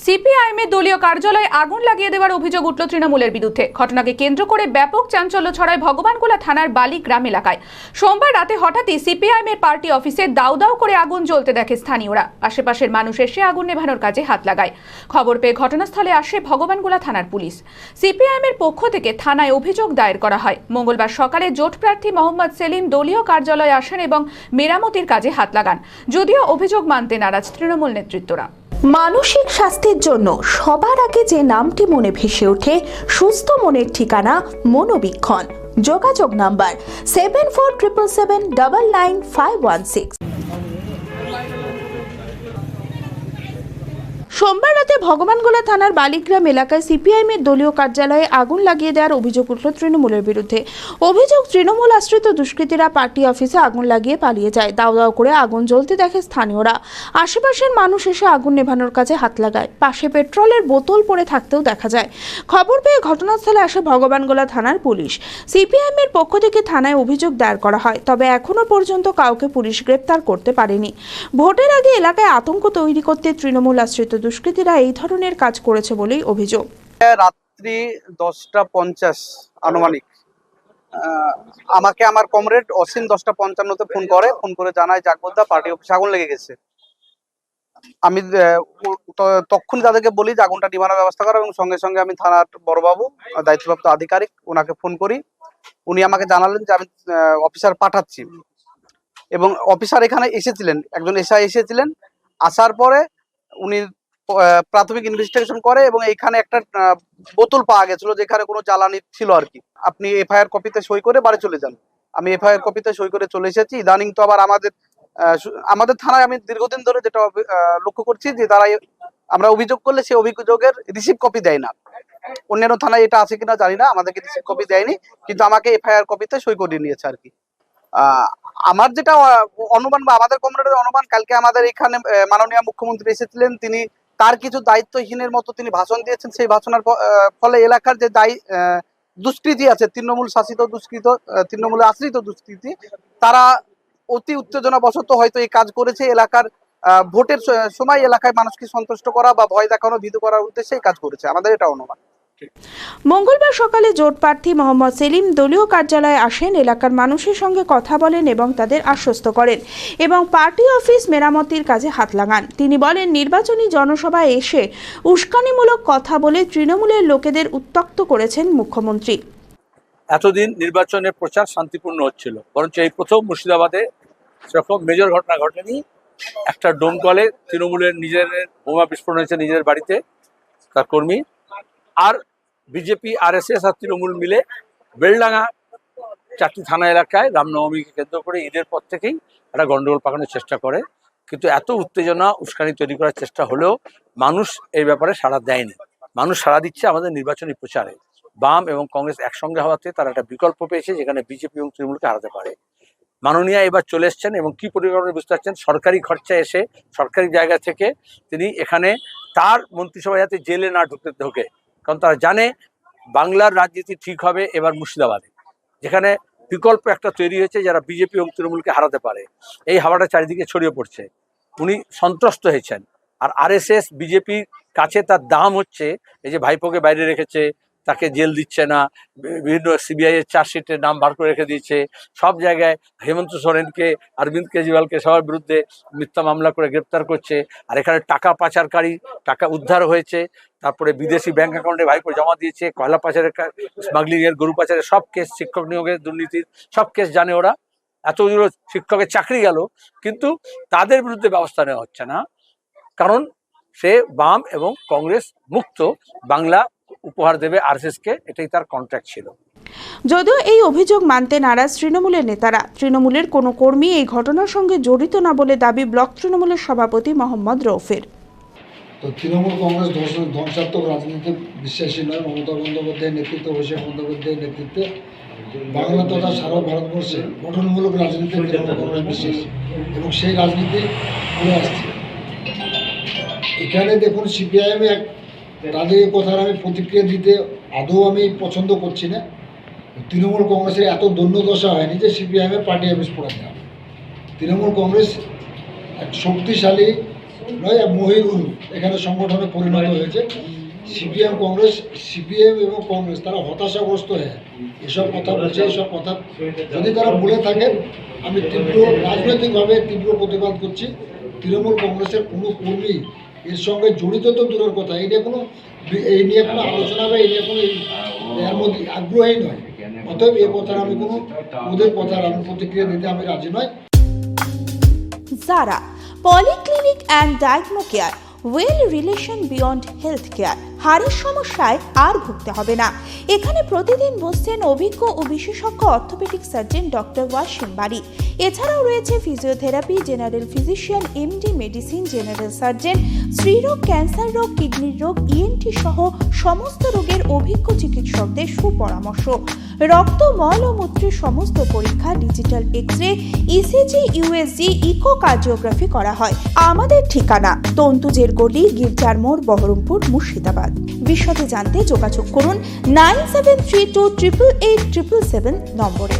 সিপিআইএমের দলীয় কার্যালয়ে আগুন লাগিয়ে দেওয়ার অভিযোগ উঠল তৃণমূলের বিরুদ্ধে। ঘটনাকে কেন্দ্র করে ব্যাপক চাঞ্চল্য ছড়ায় ভগবানগোলা থানার বালি গ্রাম এলাকায়। সোমবার রাতে হঠাৎই সিপিআইএমের পার্টি অফিসে দাউ দাউ করে আগুন জ্বলতে দেখে স্থানীয়রা। আশেপাশের মানুষ এসে আগুন নেভানোর কাজে হাত লাগায়। খবর পেয়ে ঘটনাস্থলে আসে ভগবানগোলা থানার পুলিশ। সিপিআইএমের পক্ষ থেকে থানায় অভিযোগ দায়ের করা হয়। মঙ্গলবার সকালে জোট প্রার্থী মোহাম্মদ সেলিম দলীয় কার্যালয়ে আসেন এবং মেরামতির কাজে হাত লাগান। যদিও অভিযোগ মানতে নারাজ তৃণমূল নেতৃত্বরা। মানসিক স্বাস্থ্যের জন্য সবার আগে যে নামটি মনে ভেসে ওঠে, সুস্থ মনের ঠিকানা মনোবীক্ষণ। যোগাযোগ নাম্বার 7477799516। সোমবার রাতে ভগবানগোলা থানার বালিগ্রাম এলাকায় সিপিআইএমের দলীয় কার্যালয়ে আগুন লাগিয়ে দেওয়ার অভিযোগ উঠল তৃণমূলের বিরুদ্ধে। অভিযোগ, তৃণমূল আশ্রিত দুষ্কৃতীরা পার্টি অফিসে আগুন লাগিয়ে পালিয়ে যায়। দাউ দাউ করে আগুন জ্বলতে দেখে স্থানীয়রা। আশেপাশের মানুষ এসে আগুন নেভানোর কাজে হাত লাগায়। পাশে পেট্রোলের বোতল পড়ে থাকতেও দেখা যায়। খবর পেয়ে ঘটনাস্থলে আসে ভগবানগোলা থানার পুলিশ। সিপিআইএমের পক্ষ থেকে থানায় অভিযোগ দায়ের করা হয়, তবে এখনো পর্যন্ত কাউকে পুলিশ গ্রেপ্তার করতে পারেনি। ভোটের আগে এলাকায় আতঙ্ক তৈরি করতে তৃণমূল আশ্রিত দুষ্কৃতীরা এই ধরনের কাজ করেছে বলেই অভিযোগ। রাত্রি 10:50 আনুমানিক আমাকে আমার কমরেড অসীম 10:55-তে ফোন করে জানায় জাগবদ্দা পার্টি অফিসে আগুন লেগে গেছে। আমি তখনই তাদেরকে বলি যে আগুনটা নিভানোর ব্যবস্থা করা, এবং সঙ্গে সঙ্গে আমি থানার বড়বাবু দায়িত্বপ্রাপ্ত আধিকারিক ওনাকে ফোন করি। উনি আমাকে জানালেন যে আমি অফিসার পাঠাচ্ছি, এবং অফিসার এখানে এসেছিলেন, একজন এসআই এসেছিলেন। আসার পরে উনি প্রাথমিক ইনভেস্টিগেশন করে এবং এখানে একটা বোতল পাওয়া গেছিল যেখানে কোনো জ্বালানি ছিল আর কি। আপনি এফআইআর কপিতে সই করে বাড়ি চলে যান। আমি এফআইআর কপিতে সই করে চলে এসেছি। ইদানিং তো আবার আমাদের থানায় আমি দীর্ঘদিন ধরে যেটা লক্ষ্য করছি যে তারা আমরা অভিযোগ করলে সেই অভিযোগের রিসিভ কপি দেয় না। অন্যান্য থানায় এটা আছে কিনা জানি না, আমাদেরকে রিসিভ কপি দেয়নি, কিন্তু আমাকে এফআইআর কপিতে সই করিয়ে নিয়েছে আর কি। আমার যেটা অনুমান বা আমাদের কমরেডের অনুমান, কালকে আমাদের এখানে মাননীয় মুখ্যমন্ত্রী এসেছিলেন। তিনি তার কিছু দায়িত্বহীনের মতো তিনি ভাষণ দিয়েছেন। সেই ভাষণের ফলে এলাকার যে দুষ্কৃতী আছে, তৃণমূল শাসিত দুষ্কৃত, তৃণমূলের আশ্রিত দুষ্কৃতী, তারা অতি উত্তেজনা বশত হয়তো এই কাজ করেছে। এলাকার ভোটের সময় এলাকায় মানুষকে সন্তুষ্ট করা বা ভয় দেখানো, ভীত করার উদ্দেশ্যে এই কাজ করেছে, আমাদের এটা অনুমান। মঙ্গলবার সকালে জোট প্রার্থী মোহাম্মদ সেলিম দলীয় কার্যালয়ে আসেন, এলাকার মানুষের সঙ্গে কথা বলেন এবং তাদের আশ্বস্ত করেন এবং পার্টি অফিস মেরামতির কাজে হাত লাগান। তিনি বলেন, নির্বাচনী জনসভায় এসে উস্কানিমূলক কথা বলে তৃণমূলের লোকেদের উত্ত্যক্ত করেছেন মুখ্যমন্ত্রী। এতদিন নির্বাচনের প্রচার শান্তিপূর্ণ হচ্ছিল, বরঞ্চ এই প্রথম মুর্শিদাবাদে সেরকম মেজর ঘটনা ঘটেনি। একটা ডোমকলে তৃণমূলের নিজের বোমা বিস্ফোরণ হয়েছে নিজের বাড়িতে, তার কর্মী। আর বিজেপি, আরএসএস আর তৃণমূল মিলে বেলডাঙ্গা 4টি থানা এলাকায় রামনবমীকে কেন্দ্র করে ঈদের পর থেকেই একটা গন্ডগোল পাকানোর চেষ্টা করে। কিন্তু এত উত্তেজনা, উস্কানি তৈরি করার চেষ্টা হলেও মানুষ এই ব্যাপারে সাড়া দেয়নি। মানুষ সাড়া দিচ্ছে আমাদের নির্বাচনী প্রচারে। বাম এবং কংগ্রেস একসঙ্গে হওয়াতে তারা একটা বিকল্প পেয়েছে যেখানে বিজেপি এবং তৃণমূলকে হারাতে পারে। মাননীয়া এবার চলে এসছেন এবং কি পরিকল্পনা বুঝতে পারছেন, সরকারি খরচা এসে সরকারি জায়গা থেকে তিনি এখানে তার মন্ত্রিসভা যাতে জেলে না ঢোকে, কারণ তারা জানে বাংলার রাজনীতি ঠিক হবে এবার মুর্শিদাবাদে, যেখানে বিকল্প একটা তৈরি হয়েছে যারা বিজেপি এবং তৃণমূলকে হারাতে পারে। এই হাওয়াটা চারিদিকে ছড়িয়ে পড়ছে। উনি সন্ত্রস্ত হয়েছেন। আর আরএসএস বিজেপির কাছে তার দাম হচ্ছে এই যে ভাইপোকে বাইরে রেখেছে, তাকে জেল দিচ্ছে না, বিভিন্ন সিবিআই এর চার্জশিটের নাম বার করে রেখে দিয়েছে, সব জায়গায় হেমন্ত সোরেনকে, অরবিন্দ কেজরিওয়ালকে সবার বিরুদ্ধে মিথ্যা মামলা করে গ্রেপ্তার করছে। আর এখানে টাকা পাচারকারী, টাকা উদ্ধার হয়েছে, তারপরে বিদেশি ব্যাংক অ্যাকাউন্টে ভাইপো জমা দিয়েছে, কয়লা পাচারের, স্মাগলিং এর, গরু পাচারের সব কেস, শিক্ষক নিয়োগের দুর্নীতির সব কেস জানে ওরা। এতগুলো শিক্ষকের চাকরি গেল, কিন্তু তাদের বিরুদ্ধে ব্যবস্থা নেওয়া হচ্ছে না, কারণ সে বাম এবং কংগ্রেস মুক্ত বাংলা উপহার দেবে আরএসএসকে, এটাই তার কন্ট্রাক্ট ছিল। যদিও এই অভিযোগ মানতে নারাজ তৃণমূলের নেতারা। তৃণমূলের কোনো কর্মী এই ঘটনার সঙ্গে জড়িত না বলে দাবি ব্লক তৃণমূলের সভাপতি মোহাম্মদ রৌফের। তো তৃণমূল কংগ্রেস ধ্বংসাত্মক রাজনীতিতে বিশ্বাসী নয়। মমতা বন্দ্যোপাধ্যায়ের নেতৃত্বে, অভিষেক বন্দ্যোপাধ্যায়ের নেতৃত্বে বাংলা তথা সারা ভারতবর্ষে গঠনমূলক রাজনীতিতে তৃণমূল কংগ্রেস বিশ্বাসী এবং সেই রাজনীতি করে আসছে। এখানে দেখুন, সিপিআইএম তাদের কথার আমি প্রতিক্রিয়া দিতে আদৌ আমি পছন্দ করছি না। তৃণমূল কংগ্রেসের এত দৈন্যদশা হয়নি যে সিপিআইএমের পার্টি অফিস পড়াতে হবে। তৃণমূল কংগ্রেস এক শক্তিশালী নয় মহিরুল এখানে সংগঠনে পরিণত হয়েছে। সিপিএম কংগ্রেস, সিপিএম এবং কংগ্রেস তারা হতাশাগ্রস্ত হয়ে এসব কথা বলছে। এসব কথা যদি তারা বলে থাকেন, আমি রাজনৈতিকভাবে তীব্র প্রতিবাদ করছি। তৃণমূল কংগ্রেসের কোনো কর্মী এর সঙ্গে জড়িত তো দূরের কথা, এই নিয়ে কোনো আলোচনা বা এই নিয়ে কোনো এর মধ্যে আগ্রহী নয়। অতএব এ কথার আমি কোনো ওদের কথার আমি প্রতিক্রিয়া দিতে আমি রাজি নয়। Zara polyclinic and diagno care, well relation beyond health care. হাড়ের সমস্যায় আর ভুগতে হবে না। এখানে প্রতিদিন বসছেন অভিজ্ঞ ও বিশেষজ্ঞ orthopaedic surgeon doctor Wasim Bari. এছাড়াও রয়েছে physiotherapy, general physician, MD medicine, general surgeon, স্ত্রীরোগ, ক্যান্সার রোগ, কিডনির রোগ, ইএনটি সহ সমস্ত রোগের অভিজ্ঞ চিকিৎসকদের সুপরামর্শ। রক্ত, মল ও মূত্রের সমস্ত পরীক্ষা, digital X-ray, ECG, USG, echocardiography করা হয়। আমাদের ঠিকানা তন্তুজের গলি, গির্জার মোড়, বহরমপুর, মুর্শিদাবাদ। বিশদে জানতে যোগাযোগ করুন 9732887777 নম্বরে।